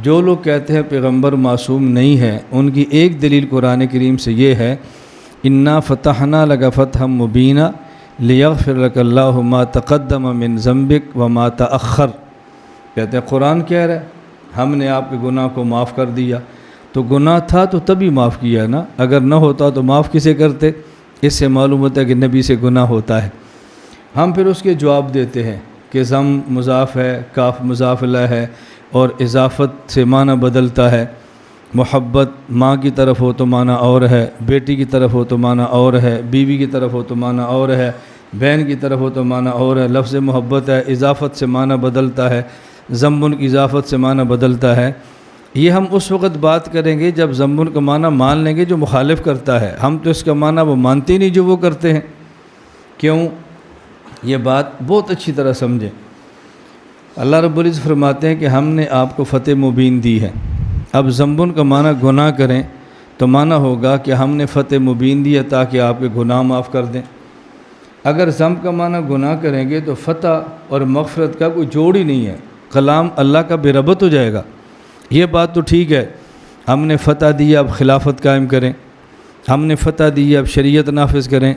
جو لوگ کہتے ہیں پیغمبر معصوم نہیں ہے، ان کی ایک دلیل قرآن کریم سے یہ ہے، انا فتحنا لک فتحا مبینا لیغفر لک اللہ ما تقدم من ذنبک وما تأخر۔ کہتے ہیں قرآن کہہ رہا ہے ہم نے آپ کے گناہ کو معاف کر دیا، تو گناہ تھا تو تبھی معاف کیا نا، اگر نہ ہوتا تو معاف کسے کرتے؟ اس سے معلوم ہوتا ہے کہ نبی سے گناہ ہوتا ہے۔ ہم پھر اس کے جواب دیتے ہیں کہ ضم مضاف ہے، کاف مضاف الیہ ہے، اور اضافت سے معنی بدلتا ہے۔ محبت ماں کی طرف ہو تو معنی اور ہے، بیٹی کی طرف ہو تو معنی اور ہے، بیوی کی طرف ہو تو معنی اور ہے، بہن کی طرف ہو تو معنی اور ہے۔ لفظ محبت ہے، اضافت سے معنی بدلتا ہے، ضمن کی اضافت سے معنی بدلتا ہے۔ یہ ہم اس وقت بات کریں گے جب ضمن کا معنی مان لیں گے جو مخالف کرتا ہے، ہم تو اس کا معنی وہ مانتے ہی نہیں جو وہ کرتے ہیں۔ کیوں؟ یہ بات بہت اچھی طرح سمجھیں۔ اللہ رب العزت فرماتے ہیں کہ ہم نے آپ کو فتح مبین دی ہے۔ اب ضمن کا معنی گناہ کریں تو معنی ہوگا کہ ہم نے فتح مبین دی ہے تاکہ آپ کے گناہ معاف کر دیں۔ اگر ضم کا معنی گناہ کریں گے تو فتح اور مغفرت کا کوئی جوڑ ہی نہیں ہے، کلام اللہ کا بے ربط ہو جائے گا۔ یہ بات تو ٹھیک ہے، ہم نے فتح دی اب خلافت قائم کریں، ہم نے فتح دی اب شریعت نافذ کریں،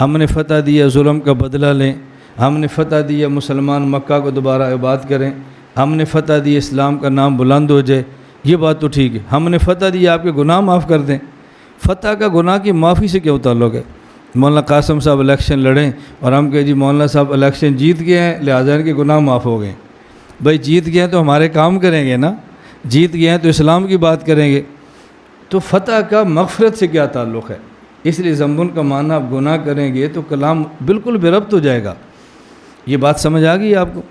ہم نے فتح دی ظلم کا بدلہ لیں، ہم نے فتح دی مسلمان مکہ کو دوبارہ آباد کریں، ہم نے فتح دی اسلام کا نام بلند ہو جائے۔ یہ بات تو ٹھیک ہے، ہم نے فتح دی آپ کے گناہ معاف کر دیں۔ فتح کا گناہ کی معافی سے کیا تعلق ہے؟ مولانا قاسم صاحب الیکشن لڑیں اور ہم کہیں جی مولانا صاحب الیکشن جیت گئے ہیں لہٰذا ان کے گناہ معاف ہو گئے۔ بھائی جیت گئے ہیں تو ہمارے کام کریں گے نا، جیت گئے ہیں تو اسلام کی بات کریں گے۔ تو فتح کا مغفرت سے کیا تعلق ہے؟ اس لیے ضمن کا معنی آپ گناہ کریں گے تو کلام بالکل بے ربط ہو جائے گا۔ یہ بات سمجھ آ گئی آپ کو؟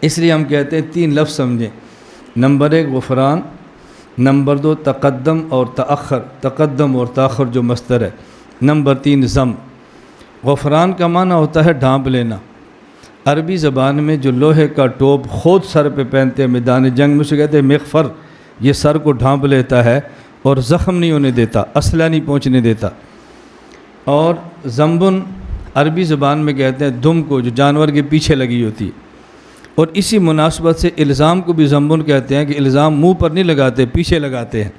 اس لیے ہم کہتے ہیں 3 لفظ سمجھیں۔ نمبر 1 غفران، نمبر 2 تقدم اور تأخر، تقدم اور تاخر جو مصدر ہے، نمبر 3 ضم۔ غفران کا معنی ہوتا ہے ڈھانپ لینا۔ عربی زبان میں جو لوہے کا ٹوپ خود سر پہ پہنتے ہیں میدان جنگ میں، اسے کہتے ہیں مغفر، یہ سر کو ڈھانپ لیتا ہے اور زخم نہیں ہونے دیتا، اسلحہ نہیں پہنچنے دیتا۔ اور ذنبن عربی زبان میں کہتے ہیں دم کو، جو جانور کے پیچھے لگی ہوتی ہے۔ اور اسی مناسبت سے الزام کو بھی ذنبن کہتے ہیں کہ الزام منہ پر نہیں لگاتے، پیچھے لگاتے ہیں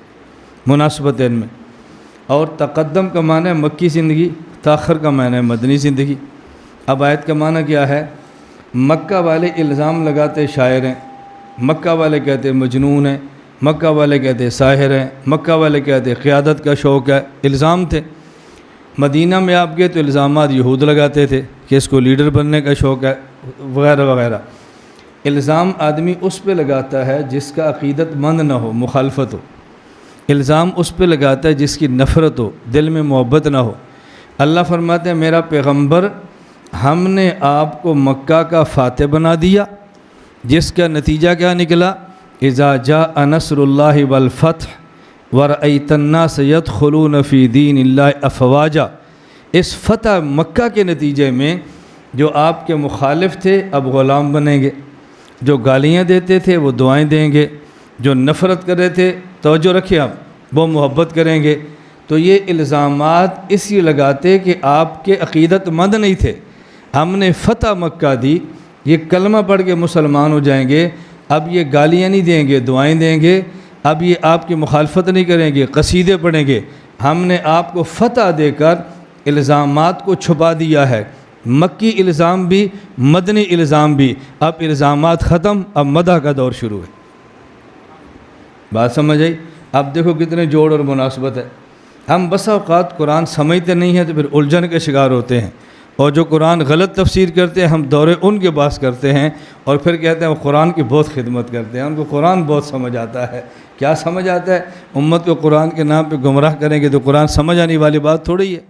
مناسبت ان میں۔ اور تقدم کا معنی ہے مکی زندگی، تاخر کا معنی ہے مدنی زندگی۔ اب آیت کا معنی کیا ہے؟ مکہ والے الزام لگاتے شاعر ہیں، مکہ والے کہتے مجنون ہیں، مکہ والے کہتے ساحر ہیں، مکہ والے کہتے قیادت کا شوق ہے، الزام تھے۔ مدینہ میں آپ گئے تو الزامات یہود لگاتے تھے کہ اس کو لیڈر بننے کا شوق ہے وغیرہ وغیرہ۔ الزام آدمی اس پہ لگاتا ہے جس کا عقیدت مند نہ ہو، مخالفت ہو۔ الزام اس پہ لگاتا ہے جس کی نفرت ہو، دل میں محبت نہ ہو۔ اللہ فرماتے ہیں میرا پیغمبر ہم نے آپ کو مکہ کا فاتح بنا دیا، جس کا نتیجہ کیا نکلا؟ اذا جاء نصر اللہ والفتح ورأیت الناس یدخلون فی دین اللہ افواجا۔ اس فتح مکہ کے نتیجے میں جو آپ کے مخالف تھے اب غلام بنیں گے، جو گالیاں دیتے تھے وہ دعائیں دیں گے، جو نفرت کر رہے تھے توجہ رکھیں آپ وہ محبت کریں گے۔ تو یہ الزامات اس لیے لگاتے کہ آپ کے عقیدت مند نہیں تھے، ہم نے فتح مکہ دی، یہ کلمہ پڑھ کے مسلمان ہو جائیں گے، اب یہ گالیاں نہیں دیں گے، دعائیں دیں گے، اب یہ آپ کی مخالفت نہیں کریں گے، قصیدے پڑھیں گے۔ ہم نے آپ کو فتح دے کر الزامات کو چھپا دیا ہے، مکی الزام بھی مدنی الزام بھی۔ اب الزامات ختم، اب مدح کا دور شروع ہے۔ بات سمجھ آئی؟ اب دیکھو کتنے جوڑ اور مناسبت ہے۔ ہم بسا اوقات قرآن سمجھتے نہیں ہیں تو پھر الجھن کے شکار ہوتے ہیں، اور جو قرآن غلط تفسیر کرتے ہیں ہم دورے ان کے پاس کرتے ہیں اور پھر کہتے ہیں وہ قرآن کی بہت خدمت کرتے ہیں، ان کو قرآن بہت سمجھ آتا ہے۔ کیا سمجھ آتا ہے؟ امت کو قرآن کے نام پہ گمراہ کریں گے تو قرآن سمجھ آنے والی بات تھوڑی ہے۔